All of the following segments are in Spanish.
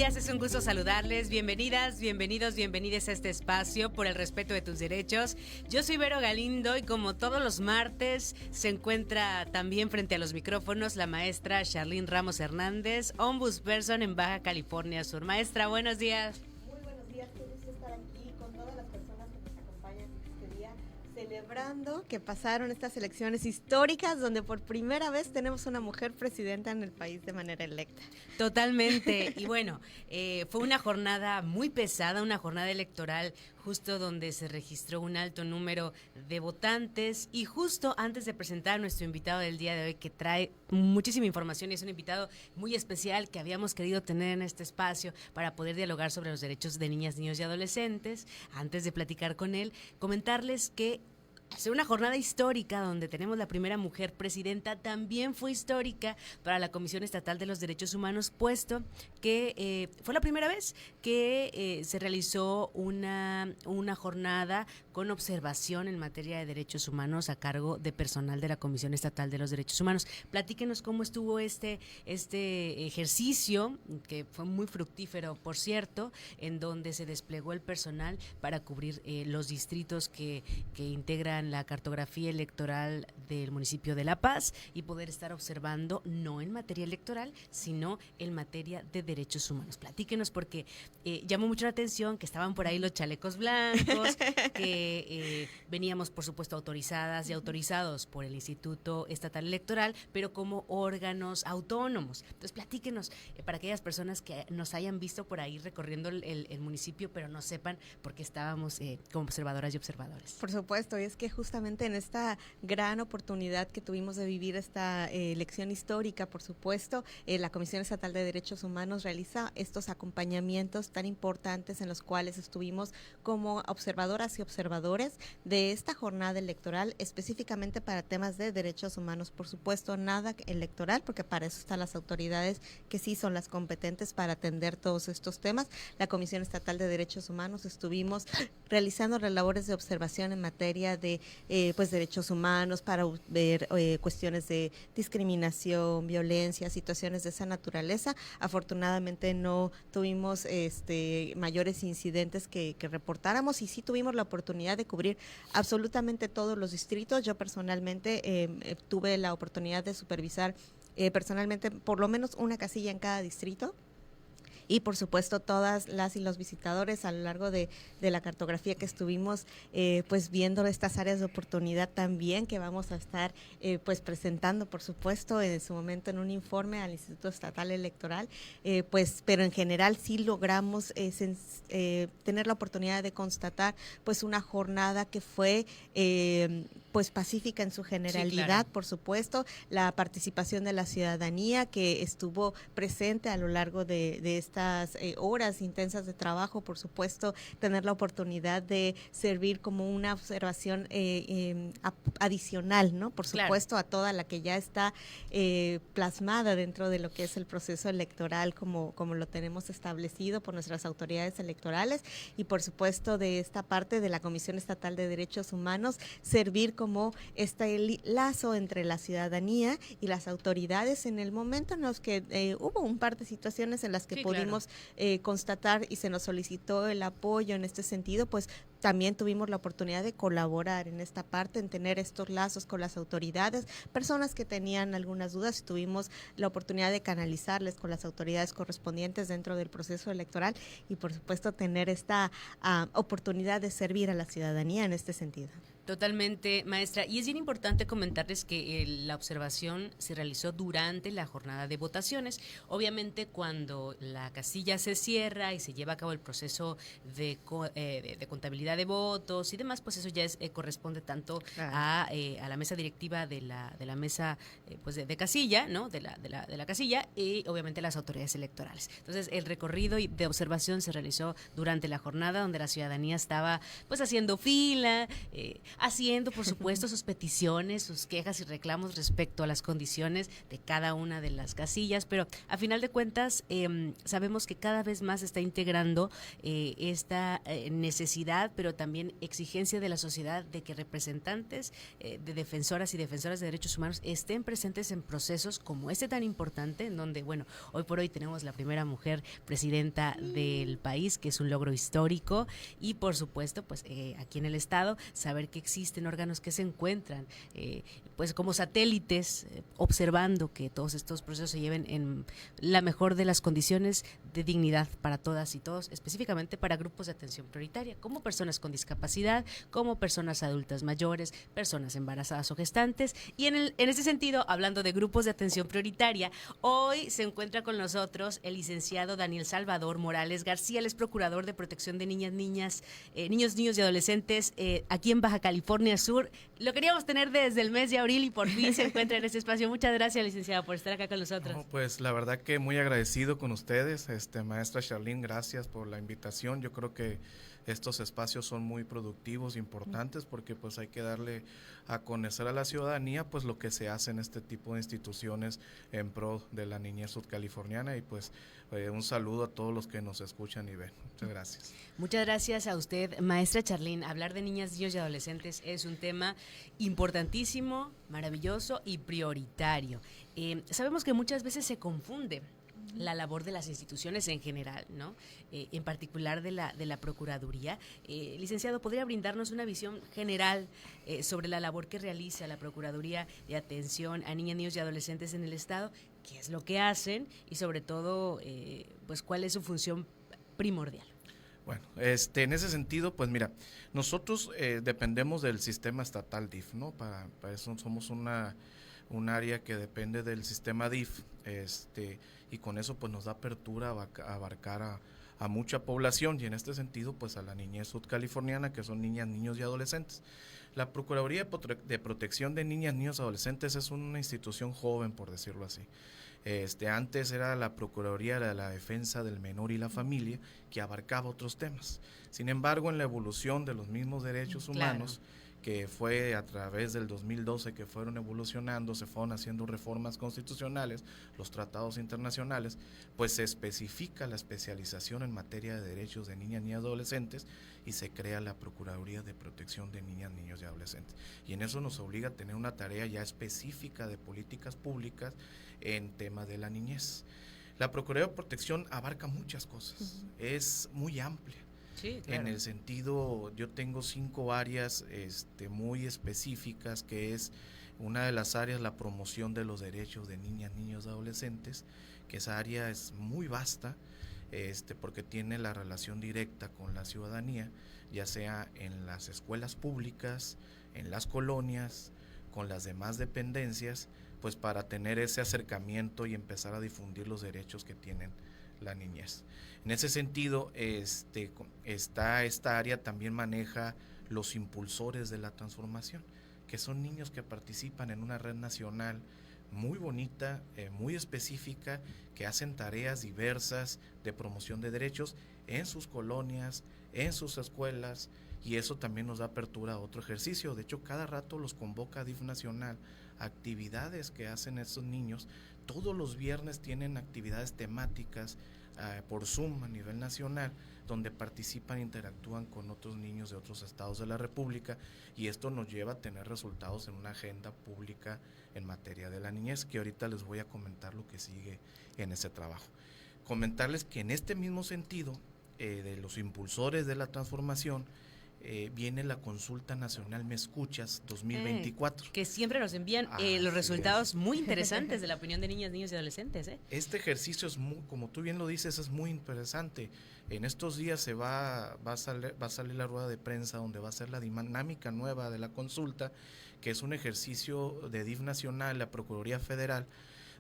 días, es un gusto saludarles. Bienvenidas, bienvenidos, bienvenides a este espacio por el respeto de tus derechos. Yo soy Vero Galindo y como todos los martes se encuentra también frente a los micrófonos la maestra Charlyn Ramos Hernández, ombudsperson en Baja California Sur. Maestra, buenos días. Muy buenos días, qué gusto estar aquí con todas las personas que nos acompañan este día, celebrando que pasaron estas elecciones históricas donde por primera vez tenemos una mujer presidenta en el país de manera electa. Totalmente, y bueno, fue una jornada muy pesada, una jornada electoral justo donde se registró un alto número de votantes y justo antes de presentar a nuestro invitado del día de hoy que trae muchísima información y es un invitado muy especial que habíamos querido tener en este espacio para poder dialogar sobre los derechos de niñas, niños y adolescentes, antes de platicar con él, comentarles que hacer una jornada histórica donde tenemos la primera mujer presidenta también fue histórica para la Comisión Estatal de los Derechos Humanos, puesto que fue la primera vez que se realizó una jornada con observación en materia de derechos humanos a cargo de personal de la Comisión Estatal de los Derechos Humanos. Platíquenos cómo estuvo este ejercicio, que fue muy fructífero, por cierto, en donde se desplegó el personal para cubrir los distritos que integran la cartografía electoral del municipio de La Paz y poder estar observando no en materia electoral, sino en materia de derechos humanos. Platíquenos porque llamó mucho la atención que estaban por ahí los chalecos blancos, que veníamos por supuesto autorizadas y autorizados por el Instituto Estatal Electoral, pero como órganos autónomos. Entonces platíquenos para aquellas personas que nos hayan visto por ahí recorriendo el municipio, pero no sepan por qué estábamos como observadoras y observadores. Por supuesto, y es que justamente en esta gran oportunidad que tuvimos de vivir esta elección histórica, por supuesto, la Comisión Estatal de Derechos Humanos realiza estos acompañamientos tan importantes en los cuales estuvimos como observadoras y observadores de esta jornada electoral, específicamente para temas de derechos humanos. Por supuesto, nada electoral, porque para eso están las autoridades que sí son las competentes para atender todos estos temas. La Comisión Estatal de Derechos Humanos estuvimos realizando las labores de observación en materia de derechos humanos para ver cuestiones de discriminación, violencia, situaciones de esa naturaleza. Afortunadamente no tuvimos mayores incidentes que reportáramos y sí tuvimos la oportunidad de cubrir absolutamente todos los distritos. Yo personalmente tuve la oportunidad de supervisar personalmente por lo menos una casilla en cada distrito. Y por supuesto todas las y los visitadores a lo largo de la cartografía que estuvimos viendo estas áreas de oportunidad también que vamos a estar presentando por supuesto en su momento en un informe al Instituto Estatal Electoral, pero en general sí logramos tener la oportunidad de constatar una jornada que fue pacífica en su generalidad. Sí, claro. Por supuesto, la participación de la ciudadanía que estuvo presente a lo largo de estas horas intensas de trabajo, por supuesto, tener la oportunidad de servir como una observación adicional, ¿no? Por supuesto, claro, a toda la que ya está plasmada dentro de lo que es el proceso electoral como lo tenemos establecido por nuestras autoridades electorales y por supuesto de esta parte de la Comisión Estatal de Derechos Humanos, servir como este lazo entre la ciudadanía y las autoridades en el momento en los que hubo un par de situaciones en las que pudimos constatar y se nos solicitó el apoyo en este sentido, pues también tuvimos la oportunidad de colaborar en esta parte, en tener estos lazos con las autoridades, personas que tenían algunas dudas y tuvimos la oportunidad de canalizarles con las autoridades correspondientes dentro del proceso electoral y por supuesto tener esta oportunidad de servir a la ciudadanía en este sentido. Totalmente, maestra. Y es bien importante comentarles que la observación se realizó durante la jornada de votaciones. Obviamente, cuando la casilla se cierra y se lleva a cabo el proceso de contabilidad de votos y demás, pues eso ya corresponde tanto a la mesa directiva de la mesa de casilla, ¿no? De la casilla y obviamente las autoridades electorales. Entonces, el recorrido de observación se realizó durante la jornada donde la ciudadanía estaba pues haciendo fila. haciendo, por supuesto, sus peticiones, sus quejas y reclamos respecto a las condiciones de cada una de las casillas, pero a final de cuentas sabemos que cada vez más se está integrando esta necesidad, pero también exigencia de la sociedad de que representantes de defensoras y defensoras de derechos humanos estén presentes en procesos como este tan importante, en donde, bueno, hoy por hoy tenemos la primera mujer presidenta del país, que es un logro histórico, y por supuesto, pues aquí en el estado, saber que existen órganos que se encuentran pues como satélites, observando que todos estos procesos se lleven en la mejor de las condiciones de dignidad para todas y todos, específicamente para grupos de atención prioritaria, como personas con discapacidad, como personas adultas mayores, personas embarazadas o gestantes. Y en ese sentido, hablando de grupos de atención prioritaria, hoy se encuentra con nosotros el licenciado Daniel Salvador Morales García, él es procurador de protección de niños y adolescentes aquí en Baja California Sur. Lo queríamos tener desde el mes de abril y por fin se encuentra en este espacio. Muchas gracias, licenciado, por estar acá con nosotros. No, pues la verdad que muy agradecido con ustedes, maestra Charlene, gracias por la invitación. Yo creo que estos espacios son muy productivos, importantes, porque pues hay que darle a conocer a la ciudadanía pues lo que se hace en este tipo de instituciones en pro de la niñez sudcaliforniana, y pues un saludo a todos los que nos escuchan y ven. Muchas gracias. Muchas gracias a usted, maestra Charlene. Hablar de niñas, niños y adolescentes es un tema importantísimo, maravilloso y prioritario. Sabemos que muchas veces se confunde la labor de las instituciones en general, ¿no? En particular de la Procuraduría. Licenciado, ¿podría brindarnos una visión general sobre la labor que realiza la Procuraduría de Atención a Niñas, Niños y Adolescentes en el Estado? ¿Qué es lo que hacen? Y sobre todo, pues, ¿cuál es su función primordial? Bueno, en ese sentido, pues mira, nosotros dependemos del sistema estatal DIF, ¿no? Para eso somos un área que depende del sistema DIF, y con eso pues nos da apertura a abarcar a mucha población, y en este sentido pues a la niñez sudcaliforniana, que son niñas, niños y adolescentes. La Procuraduría de Protección de Niñas, Niños y Adolescentes es una institución joven, por decirlo así. Antes era la Procuraduría de la Defensa del Menor y la Familia, que abarcaba otros temas. Sin embargo, en la evolución de los mismos derechos humanos, que fue a través del 2012 que fueron evolucionando, se fueron haciendo reformas constitucionales, los tratados internacionales, pues se especifica la especialización en materia de derechos de niñas y adolescentes, y se crea la Procuraduría de Protección de Niñas, Niños y Adolescentes. Y en eso nos obliga a tener una tarea ya específica de políticas públicas en tema de la niñez. La Procuraduría de Protección abarca muchas cosas, es muy amplia. Sí, claro. En el sentido, yo tengo 5 áreas muy específicas, que es una de las áreas, la promoción de los derechos de niñas, niños y adolescentes, que esa área es muy vasta, porque tiene la relación directa con la ciudadanía, ya sea en las escuelas públicas, en las colonias, con las demás dependencias, pues para tener ese acercamiento y empezar a difundir los derechos que tienen la niñez. En ese sentido, esta área también maneja los impulsores de la transformación, que son niños que participan en una red nacional muy bonita, muy específica, que hacen tareas diversas de promoción de derechos en sus colonias, en sus escuelas, y eso también nos da apertura a otro ejercicio. De hecho, cada rato los convoca DIF Nacional, actividades que hacen estos niños. Todos los viernes tienen actividades temáticas por Zoom a nivel nacional, donde participan e interactúan con otros niños de otros estados de la República, y esto nos lleva a tener resultados en una agenda pública en materia de la niñez, que ahorita les voy a comentar lo que sigue en ese trabajo. Comentarles que en este mismo sentido, de los impulsores de la transformación, viene la Consulta Nacional Me Escuchas 2024. Que siempre nos envían los resultados muy interesantes de la opinión de niñas, niños y adolescentes. Este ejercicio es muy, como tú bien lo dices, es muy interesante. En estos días va a salir la rueda de prensa donde va a ser la dinámica nueva de la consulta, que es un ejercicio de DIF Nacional, la Procuraduría Federal,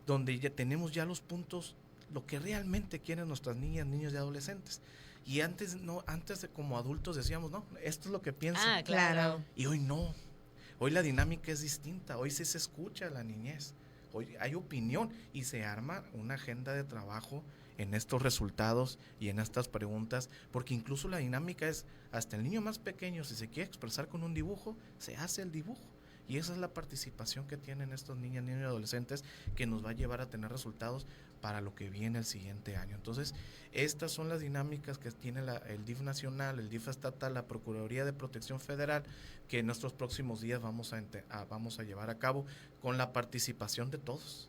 donde ya tenemos ya los puntos, lo que realmente quieren nuestras niñas, niños y adolescentes. Y antes como adultos decíamos, no, esto es lo que piensan. Ah, claro. Y hoy no. Hoy la dinámica es distinta. Hoy sí se escucha a la niñez. Hoy hay opinión y se arma una agenda de trabajo en estos resultados y en estas preguntas, porque incluso la dinámica es, hasta el niño más pequeño, si se quiere expresar con un dibujo, se hace el dibujo. Y esa es la participación que tienen estos niños y adolescentes, que nos va a llevar a tener resultados para lo que viene el siguiente año. Entonces, estas son las dinámicas que tiene el DIF nacional, el DIF estatal, la Procuraduría de Protección Federal, que en nuestros próximos días vamos a llevar a cabo con la participación de todos.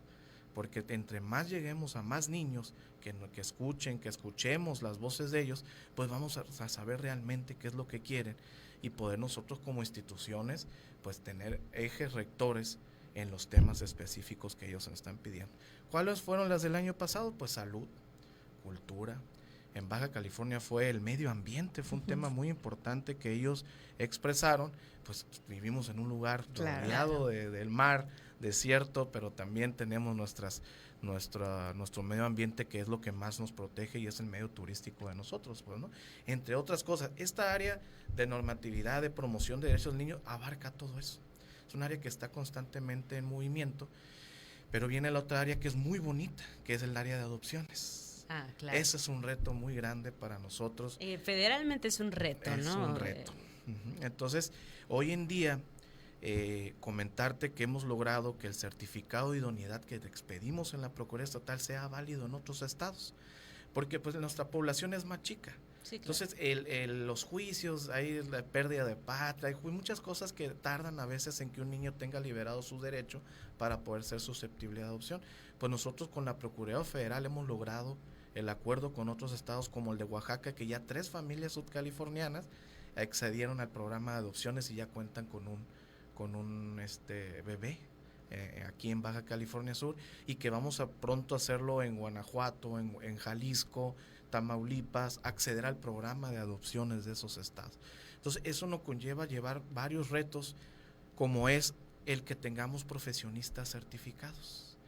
Porque entre más lleguemos a más niños que escuchemos las voces de ellos, pues vamos a saber realmente qué es lo que quieren y poder nosotros como instituciones pues tener ejes rectores en los temas específicos que ellos nos están pidiendo. ¿Cuáles fueron las del año pasado? Pues salud, cultura. En Baja California fue el medio ambiente, fue un tema muy importante que ellos expresaron. Pues vivimos en un lugar rodeado del mar, desierto, pero también tenemos nuestro medio ambiente, que es lo que más nos protege y es el medio turístico de nosotros, pues, ¿no? Entre otras cosas, esta área de normatividad, de promoción de derechos del niño abarca todo eso. Es un área que está constantemente en movimiento, pero viene la otra área que es muy bonita, que es el área de adopciones. Claro. Ese es un reto muy grande para nosotros. Federalmente es un reto, ¿no? Es un reto. Entonces, hoy en día, comentarte que hemos logrado que el certificado de idoneidad que expedimos en la Procuraduría Estatal sea válido en otros estados, porque pues nuestra población es más chica. Sí, claro. Entonces, los juicios, hay la pérdida de patria, hay muchas cosas que tardan a veces en que un niño tenga liberado su derecho para poder ser susceptible de adopción. Pues nosotros con la Procuraduría Federal hemos logrado el acuerdo con otros estados como el de Oaxaca, que ya 3 familias sudcalifornianas accedieron al programa de adopciones y ya cuentan con un bebé aquí en Baja California Sur, y que vamos a pronto hacerlo en Guanajuato, en Jalisco, Tamaulipas, acceder al programa de adopciones de esos estados. Entonces, eso nos conlleva llevar varios retos, como es el que tengamos profesionistas certificados.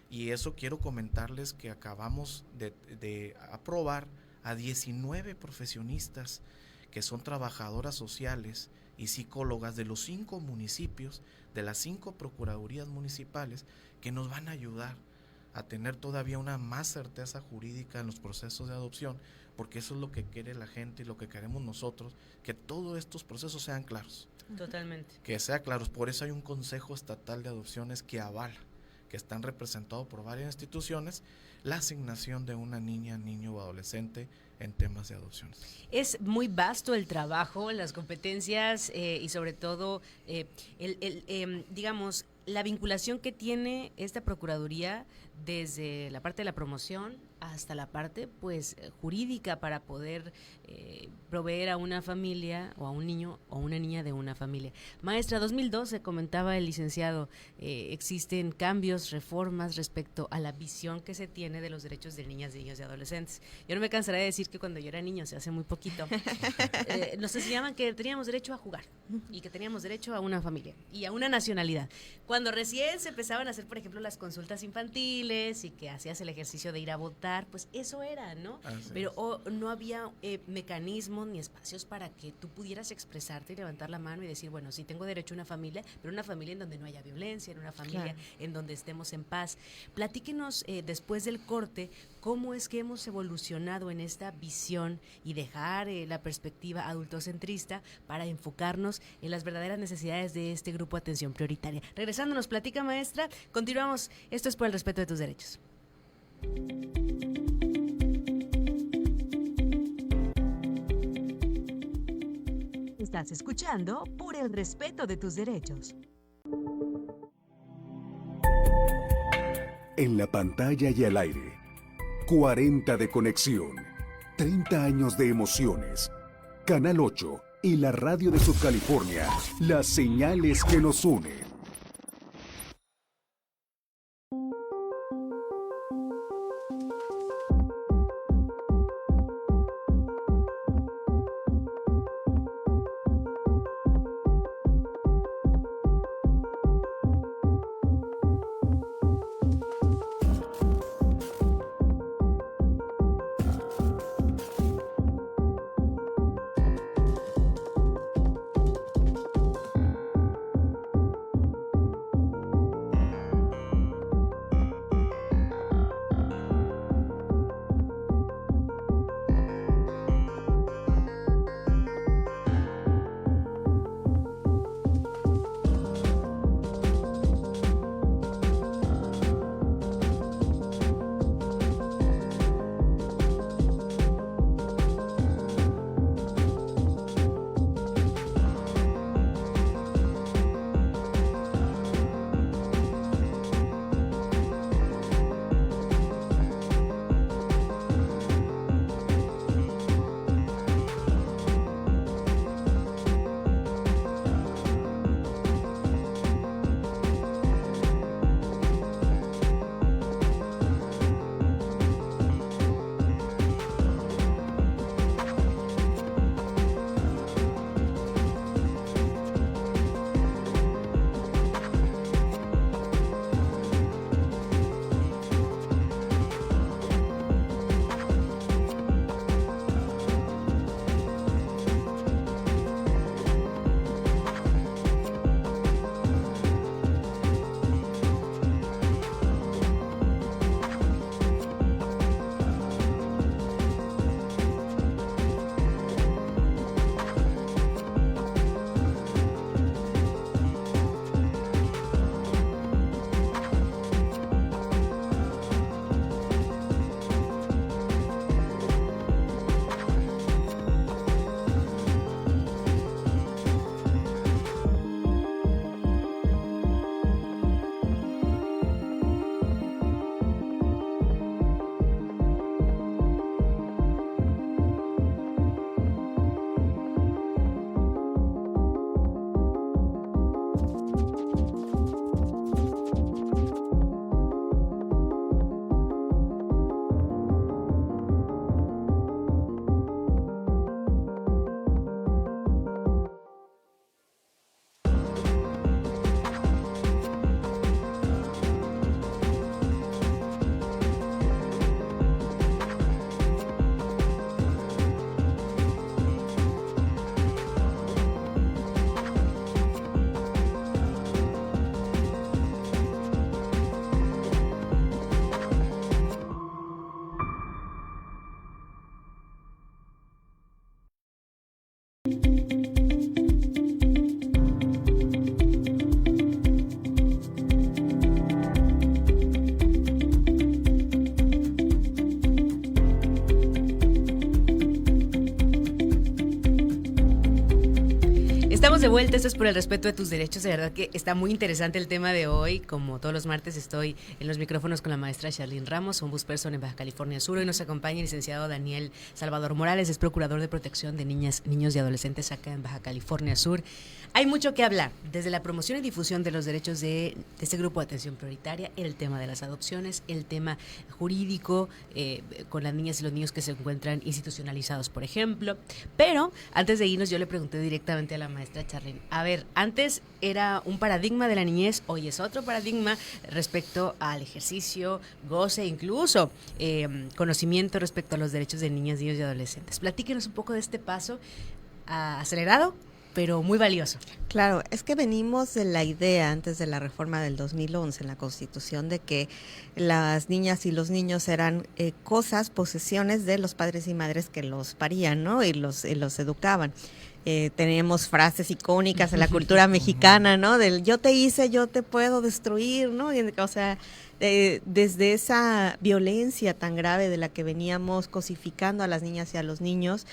Y eso quiero comentarles que acabamos de aprobar a 19 profesionistas que son trabajadoras sociales y psicólogas de los 5 municipios, de las 5 procuradurías municipales, que nos van a ayudar a tener todavía una más certeza jurídica en los procesos de adopción, porque eso es lo que quiere la gente y lo que queremos nosotros, que todos estos procesos sean claros. Totalmente. Que sean claros. Por eso hay un Consejo Estatal de Adopciones que avala, que están representados por varias instituciones, la asignación de una niña, niño o adolescente en temas de adopciones. Es muy vasto el trabajo, las competencias y sobre todo, digamos, la vinculación que tiene esta Procuraduría desde la parte de la promoción hasta la parte pues jurídica para poder proveer a una familia o a un niño o una niña de una familia. Maestra, 2012 comentaba el licenciado, existen cambios, reformas respecto a la visión que se tiene de los derechos de niñas, niños y adolescentes. Yo no me cansaré de decir que cuando yo era niño, hace muy poquito, nos enseñaban que teníamos derecho a jugar y que teníamos derecho a una familia y a una nacionalidad. Cuando recién se empezaban a hacer, por ejemplo, las consultas infantiles y que hacías el ejercicio de ir a votar, pues eso era, ¿no? Pero no había mecanismos ni espacios para que tú pudieras expresarte y levantar la mano y decir, bueno, sí tengo derecho a una familia, pero una familia en donde no haya violencia, en una familia en donde estemos en paz. Platíquenos después del corte, cómo es que hemos evolucionado en esta visión y dejar la perspectiva adultocentrista para enfocarnos en las verdaderas necesidades de este grupo de atención prioritaria. Regresando, nos platica, maestra. Continuamos. Esto es por el respeto de tus derechos. Estás escuchando Por el respeto de tus derechos. En la pantalla y al aire, 40 de conexión, 30 años de emociones. Canal 8 y la radio de Subcalifornia, las señales que nos unen. Estamos de vuelta, esto es por el respeto de tus derechos. De verdad que está muy interesante el tema de hoy. Como todos los martes estoy en los micrófonos con la maestra Charlene Ramos, ombudsperson en Baja California Sur. Hoy nos acompaña el licenciado Daniel Salvador Morales, es procurador de protección de niñas, niños y adolescentes acá en Baja California Sur. Hay mucho que hablar, desde la promoción y difusión de los derechos de este grupo de atención prioritaria, el tema de las adopciones, el tema jurídico con las niñas y los niños que se encuentran institucionalizados, por ejemplo. Pero antes de irnos, yo le pregunté directamente a la maestra Charlene, a ver, antes era un paradigma de la niñez, hoy es otro paradigma respecto al ejercicio, goce, incluso conocimiento respecto a los derechos de niñas, niños y adolescentes. Platíquenos un poco de este paso acelerado, pero muy valioso. Claro, es que venimos de la idea antes de la reforma del 2011 en la Constitución de que las niñas y los niños eran cosas, posesiones de los padres y madres que los parían, ¿no? Y los educaban. Tenemos frases icónicas en la cultura mexicana, ¿no? Del yo te hice, yo te puedo destruir, ¿no? O sea, desde esa violencia tan grave de la que veníamos cosificando a las niñas y a los niños,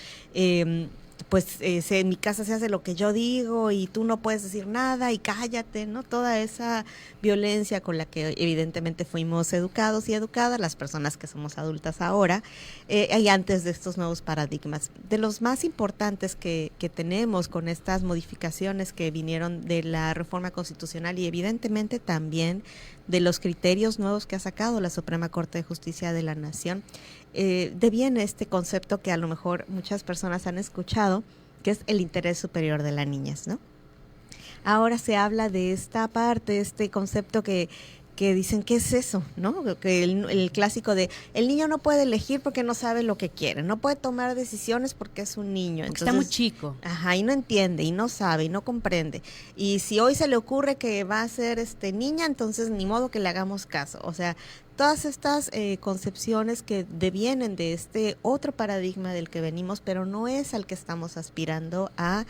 pues en mi casa se hace lo que yo digo y tú no puedes decir nada y cállate, ¿no? Toda esa violencia con la que evidentemente fuimos educados y educadas las personas que somos adultas ahora y antes de estos nuevos paradigmas. De los más importantes que tenemos con estas modificaciones que vinieron de la reforma constitucional y evidentemente también de los criterios nuevos que ha sacado la Suprema Corte de Justicia de la Nación, deviene este concepto que a lo mejor muchas personas han escuchado, que es el interés superior de la niñez, ¿no? Ahora se habla de esta parte, este concepto que dicen, ¿qué es eso? ¿No? Que el clásico de, el niño no puede elegir porque no sabe lo que quiere, no puede tomar decisiones porque es un niño. Porque entonces, está muy chico. Ajá, y no entiende, y no sabe, y no comprende. Y si hoy se le ocurre que va a ser niña, entonces ni modo que le hagamos caso. O sea, todas estas concepciones que devienen de este otro paradigma del que venimos, pero no es al que estamos aspirando a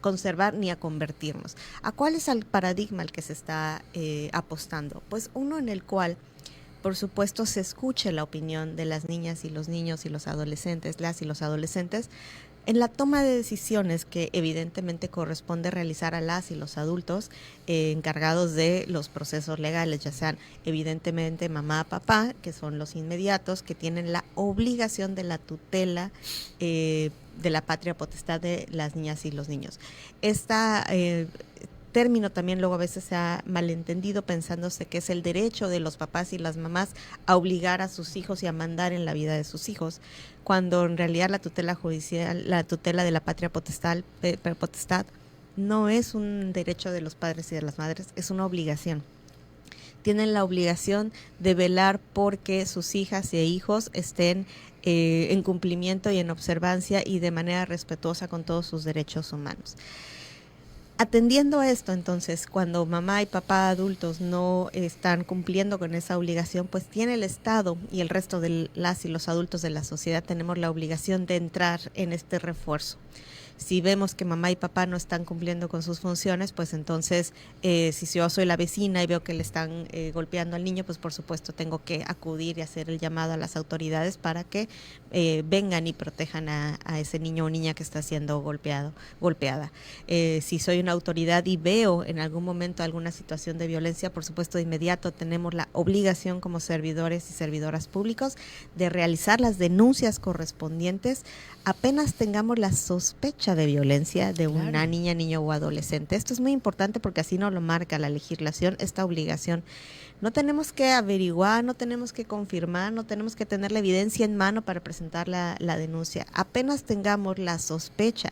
conservar ni a convertirnos. ¿A cuál es el paradigma al que se está apostando? Pues uno en el cual, por supuesto, se escuche la opinión de las niñas y los niños y los adolescentes, las y los adolescentes, en la toma de decisiones que evidentemente corresponde realizar a las y los adultos encargados de los procesos legales, ya sean evidentemente mamá, papá, que son los inmediatos, que tienen la obligación de la tutela de la patria potestad de las niñas y los niños. Término también luego a veces se ha malentendido pensándose que es el derecho de los papás y las mamás a obligar a sus hijos y a mandar en la vida de sus hijos, cuando en realidad la tutela judicial, la tutela de la patria potestad no es un derecho de los padres y de las madres, es una obligación. Tienen la obligación de velar porque sus hijas e hijos estén en cumplimiento y en observancia y de manera respetuosa con todos sus derechos humanos. Atendiendo a esto, entonces, cuando mamá y papá adultos no están cumpliendo con esa obligación, pues tiene el Estado y el resto de las y los adultos de la sociedad tenemos la obligación de entrar en este refuerzo. Si vemos que mamá y papá no están cumpliendo con sus funciones, pues entonces, si yo soy la vecina y veo que le están golpeando al niño, pues por supuesto tengo que acudir y hacer el llamado a las autoridades para que vengan y protejan a ese niño o niña que está siendo golpeada. Si soy una autoridad y veo en algún momento alguna situación de violencia, por supuesto de inmediato tenemos la obligación como servidores y servidoras públicos de realizar las denuncias correspondientes apenas tengamos la sospecha de violencia de una niña, niño o adolescente. Esto es muy importante porque así nos lo marca la legislación, esta obligación. No tenemos que averiguar, no tenemos que confirmar, no tenemos que tener la evidencia en mano para presentar la denuncia. Apenas tengamos la sospecha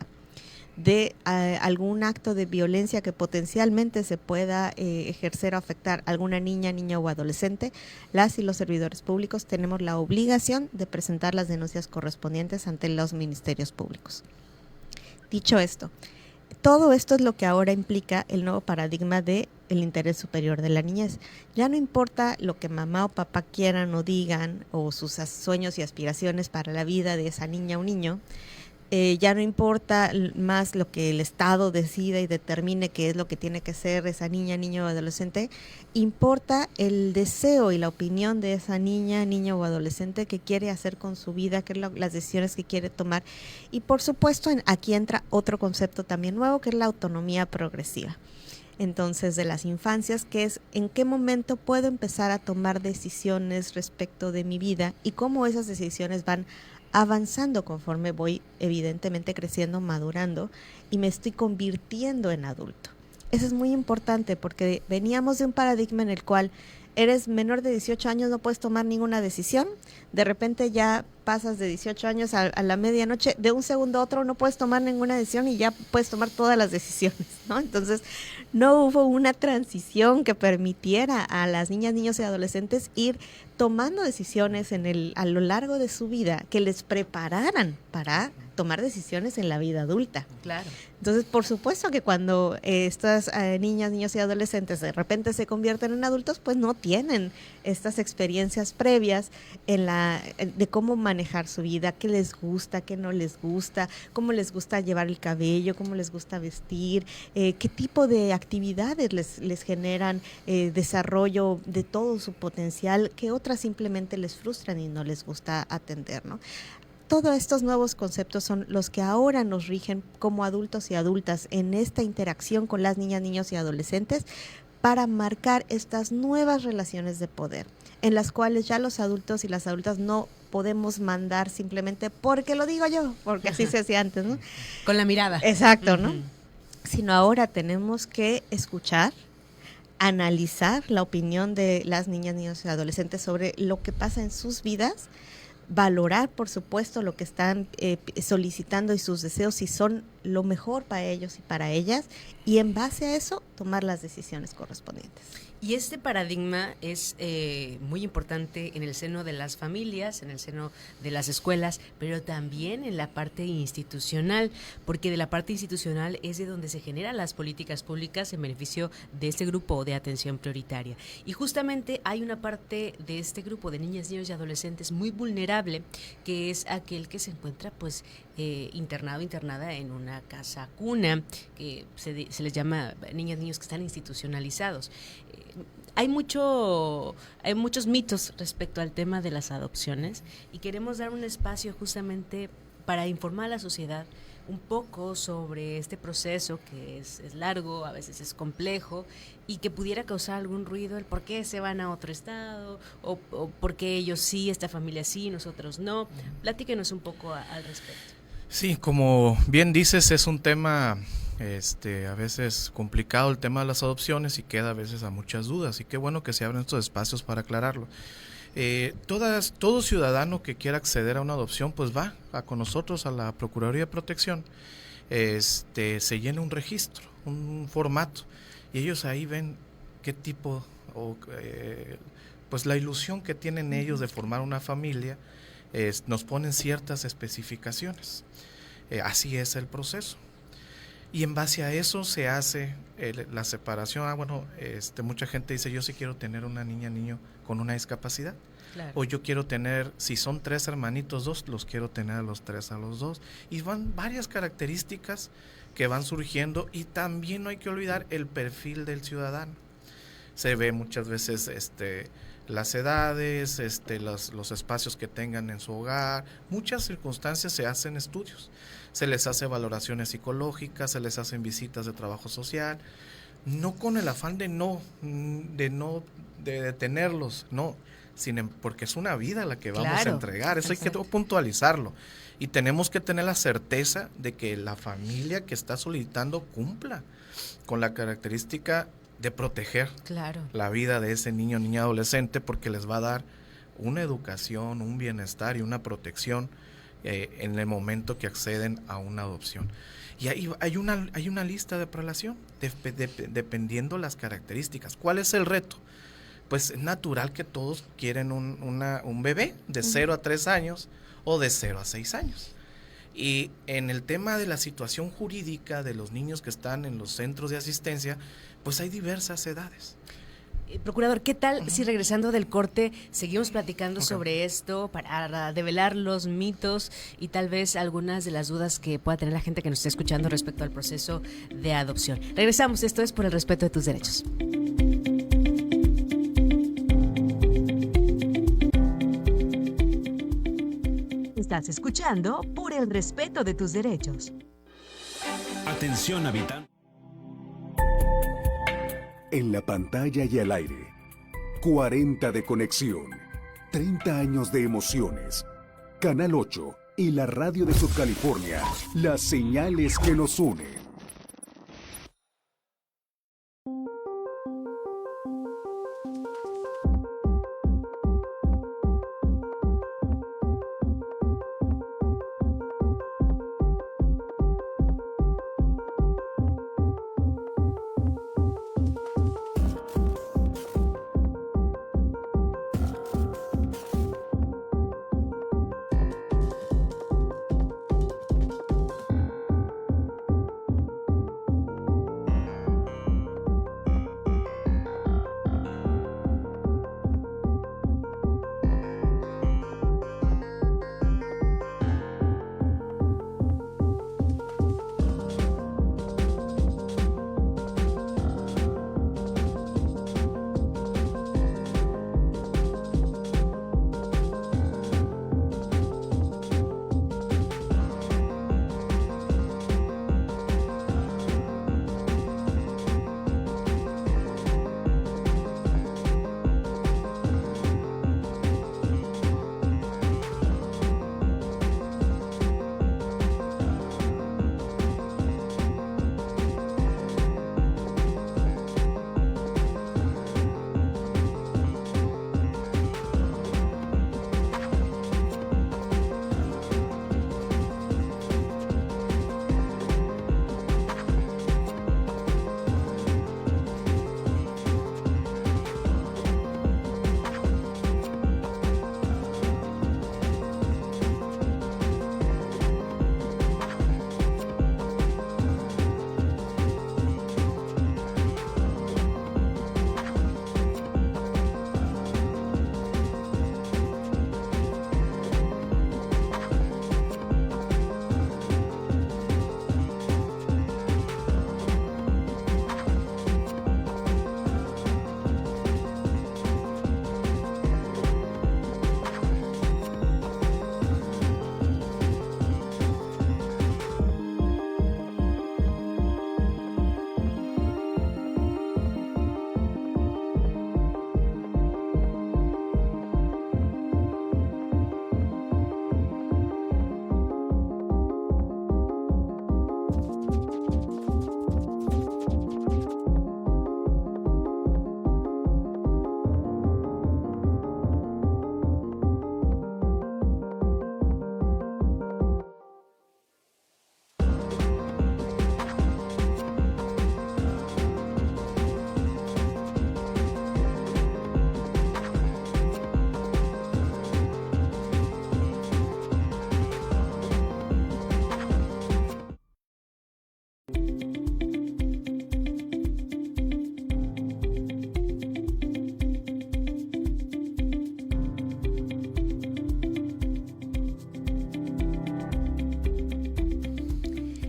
de algún acto de violencia que potencialmente se pueda ejercer o afectar a alguna niña, niño o adolescente, las y los servidores públicos tenemos la obligación de presentar las denuncias correspondientes ante los ministerios públicos. Dicho esto, todo esto es lo que ahora implica el nuevo paradigma del interés superior de la niñez. Ya no importa lo que mamá o papá quieran o digan o sus sueños y aspiraciones para la vida de esa niña o niño, ya no importa más lo que el Estado decida y determine qué es lo que tiene que ser esa niña, niño o adolescente, importa el deseo y la opinión de esa niña, niño o adolescente que quiere hacer con su vida, qué es las decisiones que quiere tomar. Y por supuesto, aquí entra otro concepto también nuevo, que es la autonomía progresiva. Entonces, de las infancias, que es en qué momento puedo empezar a tomar decisiones respecto de mi vida y cómo esas decisiones van avanzando conforme voy evidentemente creciendo, madurando y me estoy convirtiendo en adulto. Eso es muy importante porque veníamos de un paradigma en el cual eres menor de 18 años, no puedes tomar ninguna decisión, de repente ya pasas de 18 años a la medianoche, de un segundo a otro no puedes tomar ninguna decisión y ya puedes tomar todas las decisiones, ¿no? Entonces, no hubo una transición que permitiera a las niñas, niños y adolescentes ir tomando decisiones a lo largo de su vida que les prepararan para tomar decisiones en la vida adulta. Claro. Entonces, por supuesto que cuando estas niñas, niños y adolescentes de repente se convierten en adultos, pues no tienen estas experiencias previas de cómo manejar su vida, qué les gusta, qué no les gusta, cómo les gusta llevar el cabello, cómo les gusta vestir, qué tipo de actividades les generan desarrollo de todo su potencial, qué otras simplemente les frustran y no les gusta atender, ¿no? Todos estos nuevos conceptos son los que ahora nos rigen como adultos y adultas en esta interacción con las niñas, niños y adolescentes para marcar estas nuevas relaciones de poder, en las cuales ya los adultos y las adultas no podemos mandar simplemente porque lo digo yo, porque así se hacía antes, ¿no? Con la mirada. Exacto, ¿no? Sino ahora tenemos que escuchar, analizar la opinión de las niñas, niños y adolescentes sobre lo que pasa en sus vidas, valorar, por supuesto, lo que están solicitando y sus deseos, si son lo mejor para ellos y para ellas, y en base a eso tomar las decisiones correspondientes. Y este paradigma es muy importante en el seno de las familias, en el seno de las escuelas, pero también en la parte institucional, porque de la parte institucional es de donde se generan las políticas públicas en beneficio de este grupo de atención prioritaria. Y justamente hay una parte de este grupo de niñas, niños y adolescentes muy vulnerable, que es aquel que se encuentra pues internado, internada en una casa cuna, que se les llama niñas, niños que están institucionalizados. Hay muchos mitos respecto al tema de las adopciones y queremos dar un espacio justamente para informar a la sociedad un poco sobre este proceso que es largo, a veces es complejo y que pudiera causar algún ruido, el por qué se van a otro estado o por qué ellos sí, esta familia sí, nosotros no. Platíquenos un poco al respecto. Sí, como bien dices, es un tema a veces complicado el tema de las adopciones y queda a veces a muchas dudas, y qué bueno que se abren estos espacios para aclararlo. Todo ciudadano que quiera acceder a una adopción pues va con nosotros a la Procuraduría de Protección, se llena un registro, un formato, y ellos ahí ven qué tipo pues la ilusión que tienen ellos de formar una familia. Nos ponen ciertas especificaciones, así es el proceso. Y en base a eso se hace la separación. Mucha gente dice, yo sí quiero tener una niña, niño con una discapacidad. Claro. O yo quiero tener, si son 3 hermanitos, 2, los quiero tener a los 3, a los 2. Y van varias características que van surgiendo, y también no hay que olvidar el perfil del ciudadano. Se ve muchas veces las edades, los espacios que tengan en su hogar, muchas circunstancias, se hacen estudios, se les hace valoraciones psicológicas, se les hacen visitas de trabajo social, no con el afán de detenerlos, no, sino porque es una vida la que vamos a entregar, eso exacto. Hay que puntualizarlo, y tenemos que tener la certeza de que la familia que está solicitando cumpla con la característica de proteger la vida de ese niño, niña, adolescente, porque les va a dar una educación, un bienestar y una protección en el momento que acceden a una adopción. Y hay una lista de prelación dependiendo las características. ¿Cuál es el reto? Pues es natural que todos quieren un bebé de 0 a 3 años o de 0 a 6 años. Y en el tema de la situación jurídica de los niños que están en los centros de asistencia, pues hay diversas edades. Procurador, ¿qué tal si regresando del corte seguimos platicando sobre esto para develar los mitos y tal vez algunas de las dudas que pueda tener la gente que nos está escuchando respecto al proceso de adopción? Regresamos, esto es Por el Respeto de Tus Derechos. Estás escuchando Por el Respeto de Tus Derechos. Atención, habitante. En la pantalla y al aire, 40 de conexión, 30 años de emociones. Canal 8 y la radio de Subcalifornia, las señales que nos unen.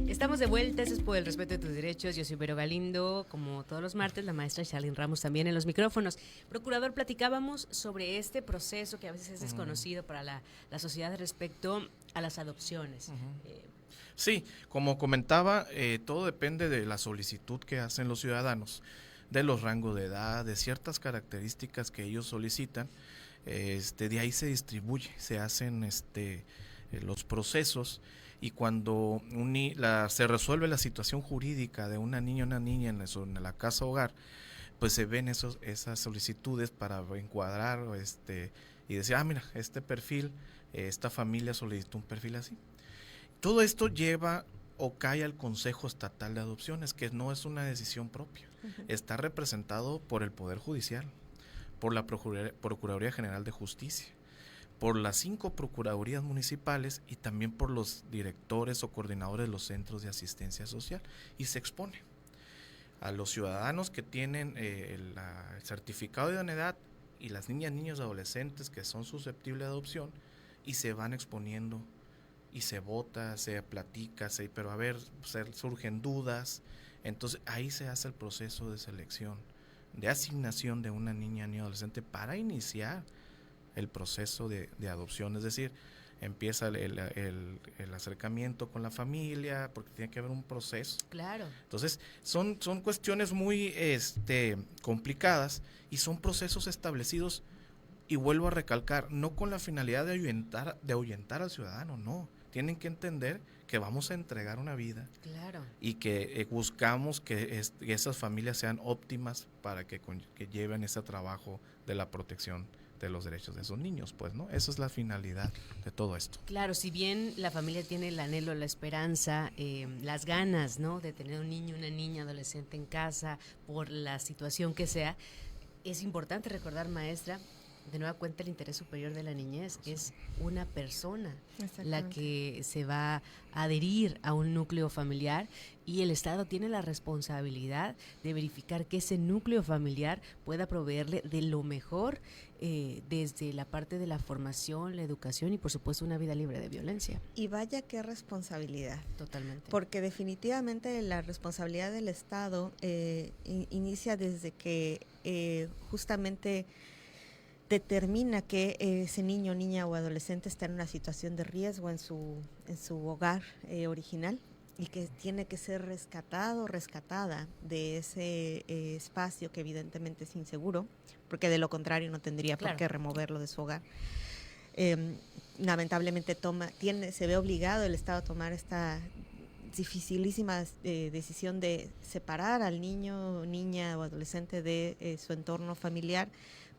Estamos de vuelta, eso es Por el Respeto de Tus Derechos. Yo soy Vero Galindo, como todos los martes, la maestra Charlene Ramos también en los micrófonos. Procurador, platicábamos sobre este proceso que a veces es desconocido para la sociedad respecto a las adopciones. Sí, como comentaba, todo depende de la solicitud que hacen los ciudadanos, de los rangos de edad, de ciertas características que ellos solicitan. De ahí se distribuye, se hacen los procesos, y cuando se resuelve la situación jurídica de una niña en la casa hogar, pues se ven esas solicitudes para encuadrar y decir, mira, este perfil, esta familia solicitó un perfil así. Todo esto lleva o cae al Consejo Estatal de Adopciones, que no es una decisión propia. Está representado por el Poder Judicial, por la Procuraduría General de Justicia, por las 5 procuradurías municipales y también por los directores o coordinadores de los centros de asistencia social, y se expone. a los ciudadanos que tienen el certificado de idoneidad y las niñas, niños, adolescentes que son susceptibles de adopción y se van exponiendo y se vota, se platica, pero a ver, surgen dudas, entonces ahí se hace el proceso de selección, de asignación de una niña, niño, adolescente para iniciar el proceso de adopción, es decir, empieza el acercamiento con la familia, porque tiene que haber un proceso. Claro. Entonces, son cuestiones muy complicadas y son procesos establecidos, y vuelvo a recalcar, no con la finalidad de ahuyentar al ciudadano, no. Tienen que entender que vamos a entregar una vida. Claro. Y que buscamos que esas familias sean óptimas para que lleven ese trabajo de la protección de los derechos de esos niños, pues, ¿no? Esa es la finalidad de todo esto. Claro, si bien la familia tiene el anhelo, la esperanza, las ganas, ¿no?, de tener un niño, una niña, adolescente en casa, por la situación que sea, es importante recordar, maestra, de nueva cuenta el interés superior de la niñez es una persona la que se va a adherir a un núcleo familiar, y el Estado tiene la responsabilidad de verificar que ese núcleo familiar pueda proveerle de lo mejor desde la parte de la formación, la educación y por supuesto una vida libre de violencia. Y vaya qué responsabilidad. Totalmente. Porque definitivamente la responsabilidad del Estado inicia desde que justamente determina que ese niño, niña o adolescente está en una situación de riesgo en su hogar original, y que tiene que ser rescatado, rescatada de ese espacio que evidentemente es inseguro, porque de lo contrario no tendría por qué removerlo de su hogar. Lamentablemente se ve obligado el Estado a tomar esta dificilísima decisión de separar al niño, niña o adolescente de su entorno familiar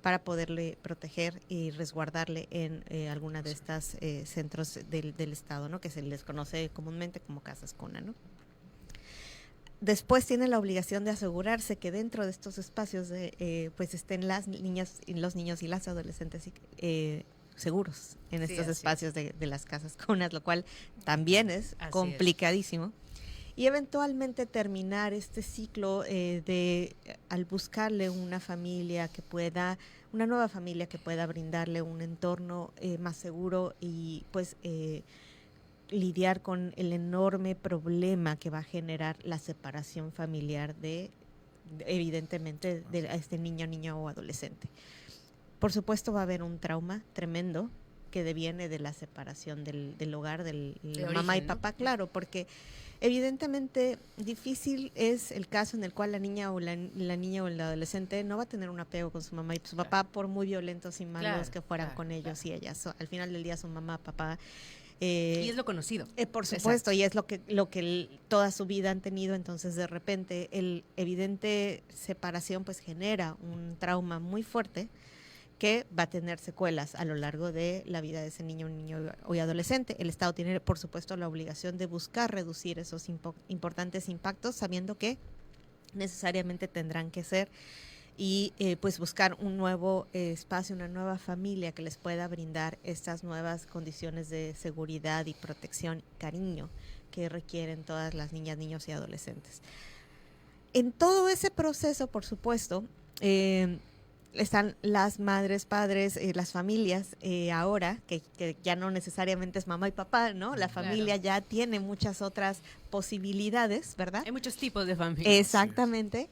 para poderle proteger y resguardarle en alguna de estas centros del Estado, ¿no?, que se les conoce comúnmente como casas cuna, ¿no? Después tiene la obligación de asegurarse que dentro de estos espacios pues estén las niñas, los niños y las adolescentes seguros en estos espacios de las casas cunas, lo cual también es complicadísimo. Y eventualmente terminar este ciclo al buscarle una familia una nueva familia que pueda brindarle un entorno más seguro, y pues lidiar con el enorme problema que va a generar la separación familiar evidentemente de este niño o adolescente. Por supuesto va a haber un trauma tremendo que deviene de la separación del hogar, del mamá y papá, ¿no? Claro, porque evidentemente difícil es el caso en el cual la niña o el adolescente no va a tener un apego con su mamá y su papá, por muy violentos y malos que fueran con ellos y ellas. Al final del día su mamá, papá. Y es lo conocido. Por supuesto, y es lo que toda su vida han tenido. Entonces de repente el evidente separación pues genera un trauma muy fuerte que va a tener secuelas a lo largo de la vida de ese niño o adolescente. El Estado tiene, por supuesto, la obligación de buscar reducir esos importantes impactos, sabiendo que necesariamente tendrán que ser, y pues buscar un nuevo espacio, una nueva familia que les pueda brindar estas nuevas condiciones de seguridad y protección, cariño que requieren todas las niñas, niños y adolescentes. En todo ese proceso, por supuesto, están las madres, padres, las familias, ahora, que ya no necesariamente es mamá y papá, ¿no? La familia ya tiene muchas otras posibilidades, ¿verdad? Hay muchos tipos de familias. Exactamente.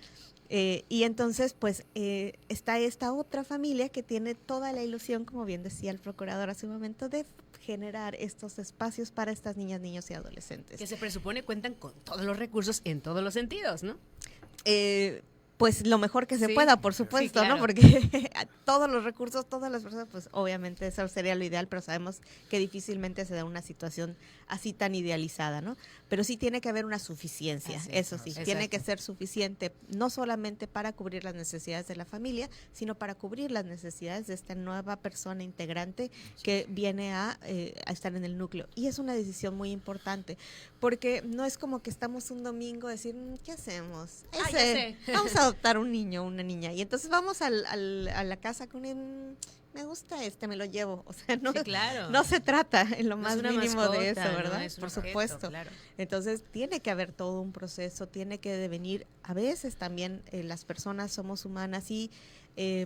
Y entonces, pues, está esta otra familia que tiene toda la ilusión, como bien decía el procurador hace un momento, de generar estos espacios para estas niñas, niños y adolescentes. Que se presupone cuentan con todos los recursos en todos los sentidos, ¿no? Pues lo mejor que se pueda, por supuesto, claro, ¿no? Porque todos los recursos, todas las personas, pues obviamente eso sería lo ideal, pero sabemos que difícilmente se da una situación así tan idealizada, ¿no? Pero sí tiene que haber una suficiencia, eso sí, tiene que ser suficiente, no solamente para cubrir las necesidades de la familia, sino para cubrir las necesidades de esta nueva persona integrante que viene a estar en el núcleo. Y es una decisión muy importante, porque no es como que estamos un domingo a decir, ¿qué hacemos? Ya sé. Vamos a adoptar un niño o una niña, y entonces vamos a la casa con me gusta me lo llevo. O sea, no, Sí, claro. no se trata en lo No más es una mínimo de eso, mascota, ¿no? ¿verdad? Es un Por objeto, supuesto. claro. Entonces, tiene que haber todo un proceso, tiene que devenir. A veces también las personas somos humanas y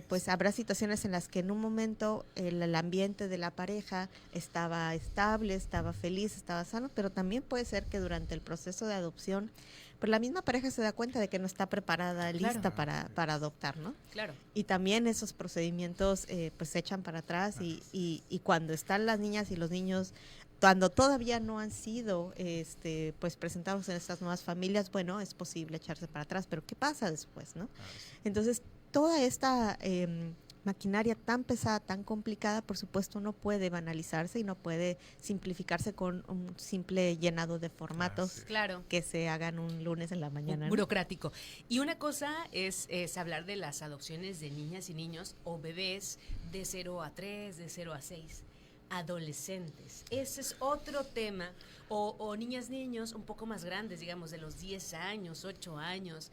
pues habrá situaciones en las que en un momento el ambiente de la pareja estaba estable, estaba feliz, estaba sano, pero también puede ser que durante el proceso de adopción, pues la misma pareja se da cuenta de que no está preparada, Claro. lista para adoptar, ¿no? Claro. Y también esos procedimientos pues se echan para atrás y cuando están las niñas y los niños, cuando todavía no han sido pues presentados en estas nuevas familias, bueno, es posible echarse para atrás, pero ¿qué pasa después, no? Entonces, toda esta maquinaria tan pesada, tan complicada, por supuesto, no puede banalizarse y no puede simplificarse con un simple llenado de formatos Claro. que se hagan un lunes en la mañana, ¿no? Burocrático. Y una cosa es hablar de las adopciones de niñas y niños o bebés de 0 a 3, de 0 a 6. Adolescentes. Ese es otro tema. O niñas, niños un poco más grandes, digamos, de los 10 años, 8 años,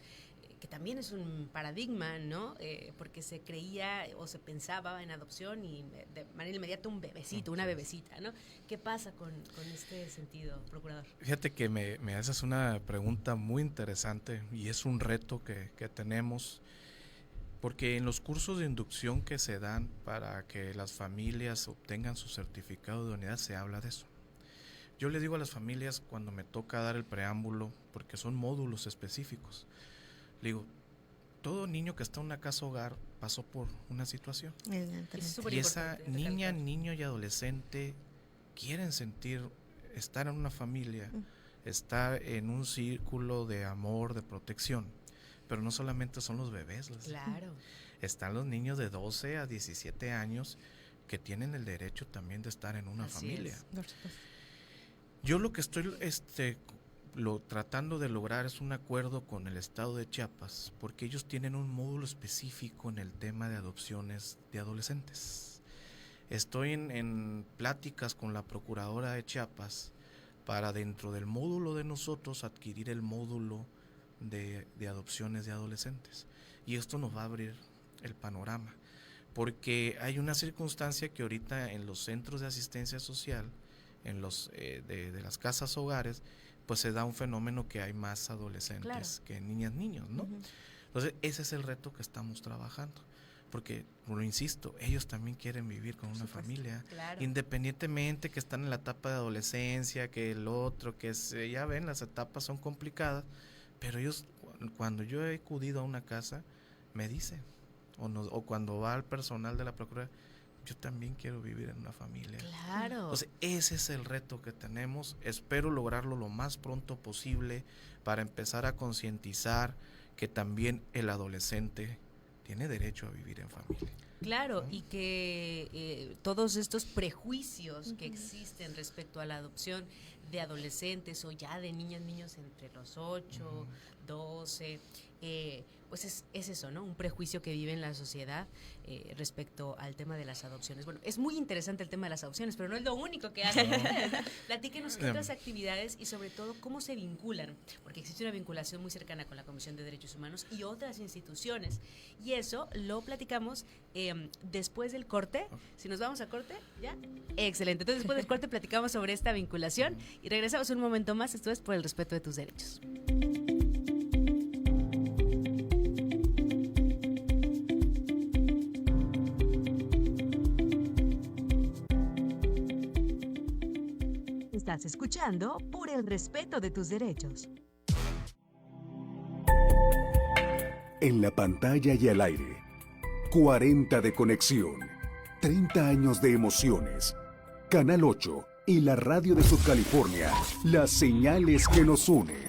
que también es un paradigma, ¿no? Porque se creía o se pensaba en adopción y de manera inmediata un bebecito, una bebecita, ¿no? ¿Qué pasa con este sentido, procurador? Fíjate que me haces una pregunta muy interesante y es un reto que tenemos, porque en los cursos de inducción que se dan para que las familias obtengan su certificado de unidad se habla de eso. Yo le digo a las familias cuando me toca dar el preámbulo, porque son módulos específicos, le digo, todo niño que está en una casa hogar pasó por una situación. Evidentemente. Es súper Y esa importante niña, recalcar. niño y adolescente quieren estar en una familia, estar en un círculo de amor, de protección. Pero no solamente son los bebés, Claro. están los niños de 12 a 17 años que tienen el derecho también de estar en una Así familia. es. Por supuesto. Yo lo que estoy tratando de lograr es un acuerdo con el estado de Chiapas, porque ellos tienen un módulo específico en el tema de adopciones de adolescentes. Estoy en pláticas con la procuradora de Chiapas para dentro del módulo de nosotros adquirir el módulo de adopciones de adolescentes. Y esto nos va a abrir el panorama, porque hay una circunstancia que ahorita en los centros de asistencia social, en los de las casas hogares, pues se da un fenómeno que hay más adolescentes que niñas, niños, ¿no? Entonces, ese es el reto que estamos trabajando, porque, lo insisto, ellos también quieren vivir con una familia, Claro. independientemente que están en la etapa de adolescencia, que el otro, que ya ven, las etapas son complicadas, pero ellos, cuando yo he acudido a una casa, me dicen, o cuando va el personal de la Procuraduría, yo también quiero vivir en una familia. Claro. Entonces, ese es el reto que tenemos. Espero lograrlo lo más pronto posible para empezar a concientizar que también el adolescente tiene derecho a vivir en familia. Claro, y que todos estos prejuicios que existen respecto a la adopción de adolescentes o ya de niñas, niños entre los 8, 12, pues es eso, ¿no? Un prejuicio que vive en la sociedad respecto al tema de las adopciones. Bueno, es muy interesante el tema de las adopciones, pero no es lo único que hacen ustedes, ¿no? Platíquenos qué otras actividades y sobre todo cómo se vinculan, porque existe una vinculación muy cercana con la Comisión de Derechos Humanos y otras instituciones. Y eso lo platicamos después del corte. Si nos vamos a corte, ¿ya? Excelente. Entonces, después del corte platicamos sobre esta vinculación y regresamos un momento más. Esto es Por el Respeto de tus Derechos. Estás escuchando Por el Respeto de tus Derechos. En la pantalla y al aire, 40 de conexión, 30 años de emociones. Canal 8 y la radio de Subcalifornia, las señales que nos unen.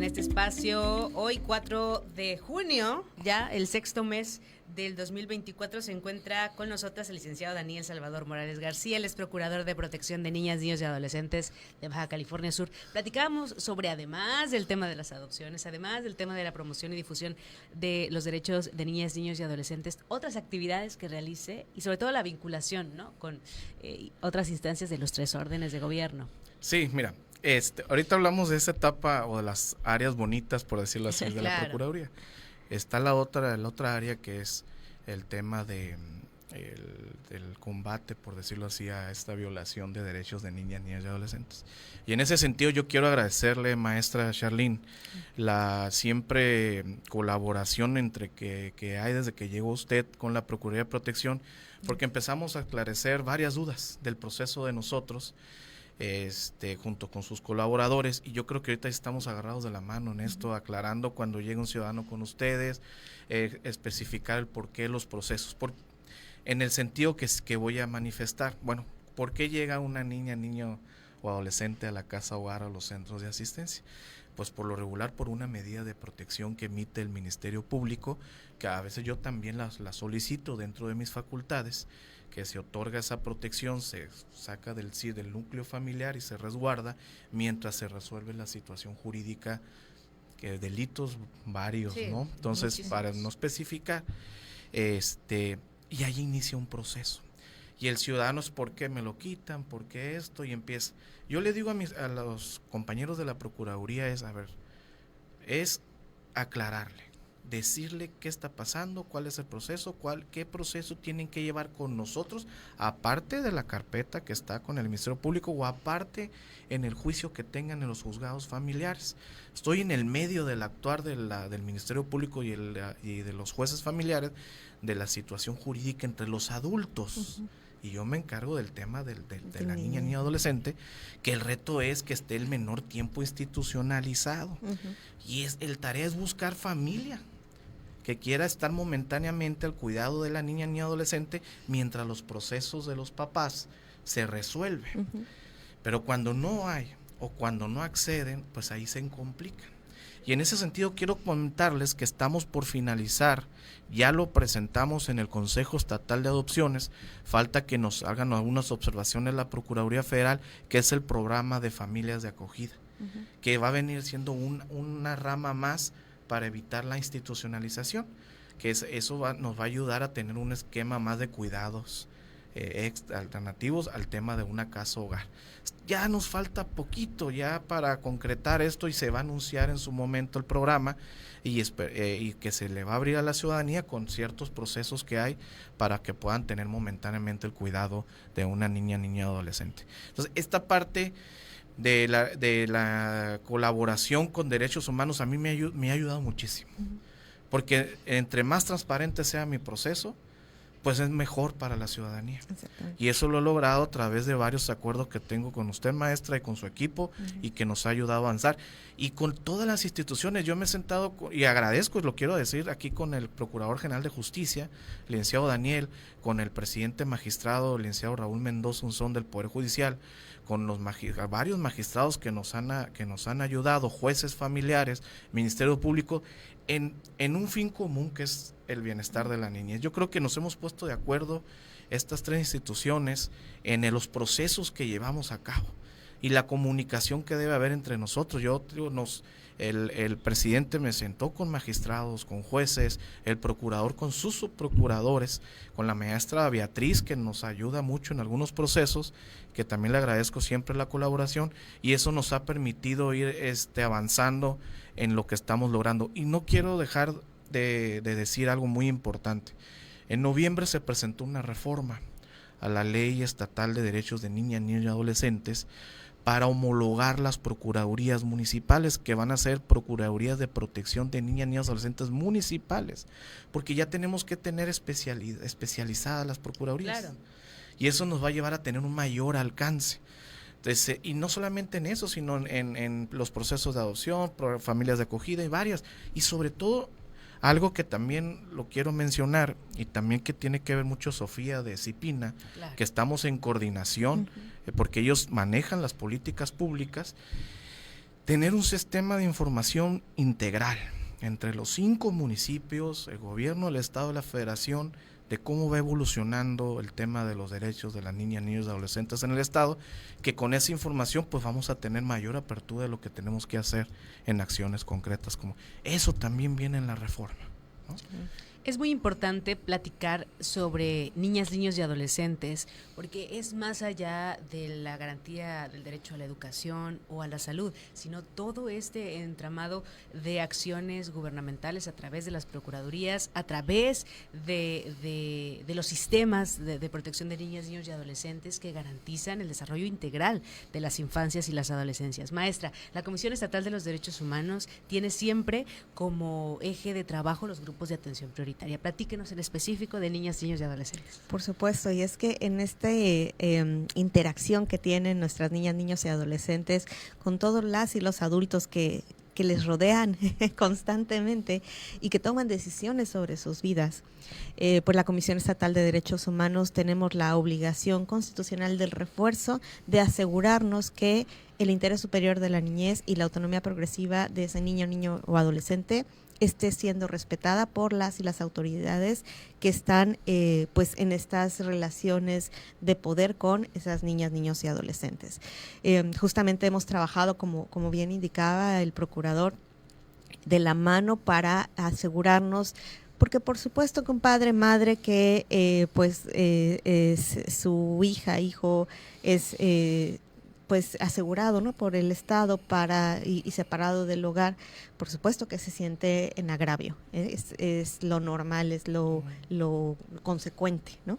en este espacio. Hoy 4 de junio, ya el sexto mes del 2024, se encuentra con nosotras el licenciado Daniel Salvador Morales García, él es procurador de protección de niñas, niños y adolescentes de Baja California Sur. Platicábamos sobre, además del tema de las adopciones, además del tema de la promoción y difusión de los derechos de niñas, niños y adolescentes, otras actividades que realice y sobre todo la vinculación, ¿no?, con otras instancias de los 3 órdenes de gobierno. Sí, mira, ahorita hablamos de esa etapa o de las áreas bonitas, por decirlo así, de la Procuraduría. Está la otra área que es el tema del combate, por decirlo así, a esta violación de derechos de niñas, niños y adolescentes. Y en ese sentido yo quiero agradecerle, maestra Charlene, la siempre colaboración que hay desde que llegó usted con la Procuraduría de Protección, porque empezamos a esclarecer varias dudas del proceso de nosotros, junto con sus colaboradores, y yo creo que ahorita estamos agarrados de la mano en esto, aclarando cuando llega un ciudadano con ustedes, especificar el porqué, los procesos, en el sentido que voy a manifestar. Bueno, ¿por qué llega una niña, niño o adolescente a la casa hogar, a los centros de asistencia? Pues por lo regular por una medida de protección que emite el Ministerio Público, que a veces yo también la solicito dentro de mis facultades, que se otorga esa protección, se saca del núcleo familiar y se resguarda mientras se resuelve la situación jurídica, que delitos varios, sí, ¿no? Entonces, muchísimos. Para no especificar, y ahí inicia un proceso. Y el ciudadano es ¿por qué me lo quitan? ¿Por qué esto? Y empieza. Yo le digo a los compañeros de la Procuraduría es aclararle, decirle qué está pasando, cuál es el proceso, qué proceso tienen que llevar con nosotros, aparte de la carpeta que está con el Ministerio Público o aparte en el juicio que tengan en los juzgados familiares. Estoy en el medio del actuar del Ministerio Público y de los jueces familiares, de la situación jurídica entre los adultos. Uh-huh. Y yo me encargo del tema de la niña y adolescente, que el reto es que esté el menor tiempo institucionalizado. Uh-huh. Y el tarea es buscar familia que quiera estar momentáneamente al cuidado de la niña y adolescente mientras los procesos de los papás se resuelven. Uh-huh. Pero cuando no hay o cuando no acceden, pues ahí se complican. Y en ese sentido quiero comentarles que estamos por finalizar, ya lo presentamos en el Consejo Estatal de Adopciones, falta que nos hagan algunas observaciones la Procuraduría Federal, que es el programa de familias de acogida, uh-huh, que va a venir siendo una rama más para evitar la institucionalización, que nos va a ayudar a tener un esquema más de cuidados alternativos al tema de una casa hogar. Ya nos falta poquito ya para concretar esto y se va a anunciar en su momento el programa y que se le va a abrir a la ciudadanía con ciertos procesos que hay para que puedan tener momentáneamente el cuidado de una niña adolescente. Entonces, esta parte de la colaboración con derechos humanos a mí me ha ayudado muchísimo, porque entre más transparente sea mi proceso, pues es mejor para la ciudadanía. Y eso lo he logrado a través de varios acuerdos que tengo con usted, maestra, y con su equipo, uh-huh, y que nos ha ayudado a avanzar. Y con todas las instituciones, yo me he sentado, y agradezco, y lo quiero decir aquí, con el Procurador General de Justicia, el licenciado Daniel, con el presidente magistrado, el licenciado Raúl Mendoza Unzón del Poder Judicial, con los varios magistrados que nos han ayudado, jueces familiares, Ministerio Público, en un fin común que es el bienestar de la niñez. Yo creo que nos hemos puesto de acuerdo estas 3 instituciones en los procesos que llevamos a cabo y la comunicación que debe haber entre nosotros. El presidente me sentó con magistrados, con jueces, el procurador con sus subprocuradores, con la maestra Beatriz, que nos ayuda mucho en algunos procesos, que también le agradezco siempre la colaboración, y eso nos ha permitido ir avanzando en lo que estamos logrando. Y no quiero dejar de decir algo muy importante. En noviembre se presentó una reforma a la Ley Estatal de Derechos de Niñas, Niños y Adolescentes para homologar las procuradurías municipales, que van a ser procuradurías de protección de niñas, niños y adolescentes municipales, porque ya tenemos que tener especializadas las procuradurías. Claro. Y eso nos va a llevar a tener un mayor alcance. Entonces, y no solamente en eso, sino en los procesos de adopción, familias de acogida y varias. Y sobre todo, algo que también lo quiero mencionar, y también que tiene que ver mucho Sofía de CIPINA, claro, que estamos en coordinación, uh-huh, porque ellos manejan las políticas públicas. tener un sistema de información integral entre los 5 municipios, el gobierno, el estado y la federación, de cómo va evolucionando el tema de los derechos de las niñas, niños y adolescentes en el estado, que con esa información pues vamos a tener mayor apertura de lo que tenemos que hacer en acciones concretas, como eso también viene en la reforma, ¿no? Es muy importante platicar sobre niñas, niños y adolescentes, porque es más allá de la garantía del derecho a la educación o a la salud, sino todo este entramado de acciones gubernamentales a través de las procuradurías, a través de los sistemas de protección de niñas, niños y adolescentes que garantizan el desarrollo integral de las infancias y las adolescencias. Maestra, la Comisión Estatal de los Derechos Humanos tiene siempre como eje de trabajo los grupos de atención prioritaria. Platíquenos en específico de niñas, niños y adolescentes. Por supuesto, y es que en esta interacción que tienen nuestras niñas, niños y adolescentes con todos las y los adultos que les rodean constantemente y que toman decisiones sobre sus vidas. Por la Comisión Estatal de Derechos Humanos tenemos la obligación constitucional del refuerzo de asegurarnos que el interés superior de la niñez y la autonomía progresiva de ese niño o adolescente esté siendo respetada por las y las autoridades que están pues en estas relaciones de poder con esas niñas, niños y adolescentes. Justamente hemos trabajado, como bien indicaba el procurador, de la mano para asegurarnos, porque por supuesto que un padre, madre que su hija, hijo es pues asegurado, ¿no?, por el Estado y separado del hogar, por supuesto que se siente en agravio, es lo normal, es lo consecuente, ¿no?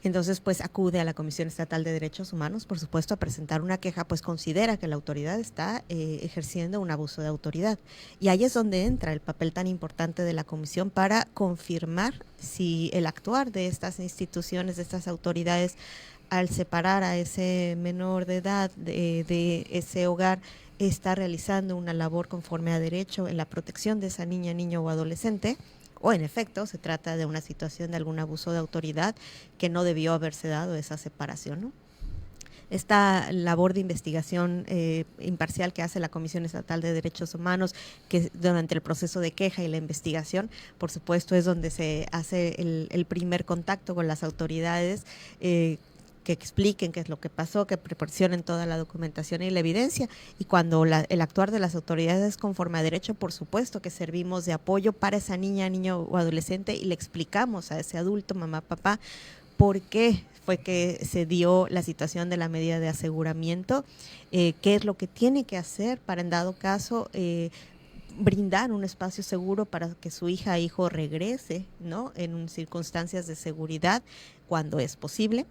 Entonces, pues acude a la Comisión Estatal de Derechos Humanos, por supuesto, a presentar una queja, pues considera que la autoridad está ejerciendo un abuso de autoridad. Y ahí es donde entra el papel tan importante de la comisión para confirmar si el actuar de estas instituciones, de estas autoridades, al separar a ese menor de edad de ese hogar, está realizando una labor conforme a derecho en la protección de esa niña, niño o adolescente, o en efecto se trata de una situación de algún abuso de autoridad que no debió haberse dado esa separación, ¿no? Esta labor de investigación imparcial que hace la Comisión Estatal de Derechos Humanos, que durante el proceso de queja y la investigación, por supuesto, es donde se hace el primer contacto con las autoridades, que expliquen qué es lo que pasó, que proporcionen toda la documentación y la evidencia. Y cuando el actuar de las autoridades es conforme a derecho, por supuesto que servimos de apoyo para esa niña, niño o adolescente y le explicamos a ese adulto, mamá, papá, por qué fue que se dio la situación de la medida de aseguramiento, qué es lo que tiene que hacer para, en dado caso, brindar un espacio seguro para que su hija o hijo regrese, ¿no?, en circunstancias de seguridad cuando es posible.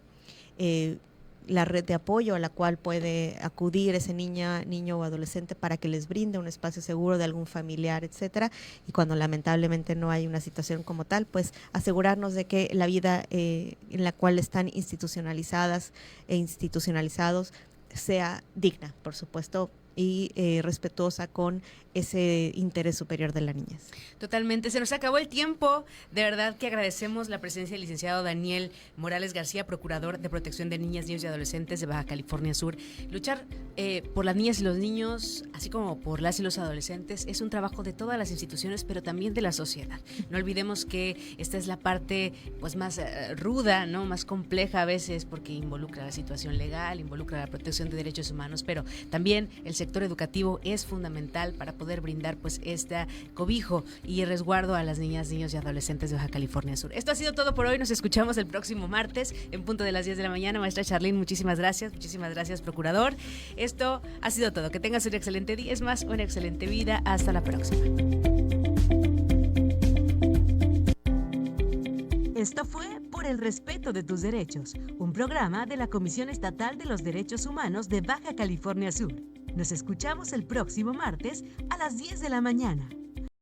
La red de apoyo a la cual puede acudir ese niño o adolescente para que les brinde un espacio seguro de algún familiar, etcétera, y cuando lamentablemente no hay una situación como tal, pues asegurarnos de que la vida en la cual están institucionalizadas e institucionalizados sea digna, por supuesto, y respetuosa con ese interés superior de la niñez. Totalmente, se nos acabó el tiempo, de verdad que agradecemos la presencia del licenciado Daniel Morales García, procurador de protección de niñas, niños y adolescentes de Baja California Sur. Luchar por las niñas y los niños, así como por las y los adolescentes, es un trabajo de todas las instituciones, pero también de la sociedad. No olvidemos que esta es la parte pues más ruda, ¿no?, más compleja a veces, porque involucra la situación legal, involucra la protección de derechos humanos, pero también el sector educativo es fundamental para poder brindar pues este cobijo y resguardo a las niñas, niños y adolescentes de Baja California Sur. Esto ha sido todo por hoy, nos escuchamos el próximo martes en punto de las 10 de la mañana. Maestra Charlene, muchísimas gracias, procurador. Esto ha sido todo, que tengas un excelente día, es más, una excelente vida, hasta la próxima. Esto fue Por el Respeto de tus Derechos, un programa de la Comisión Estatal de los Derechos Humanos de Baja California Sur. Nos escuchamos el próximo martes a las 10 de la mañana.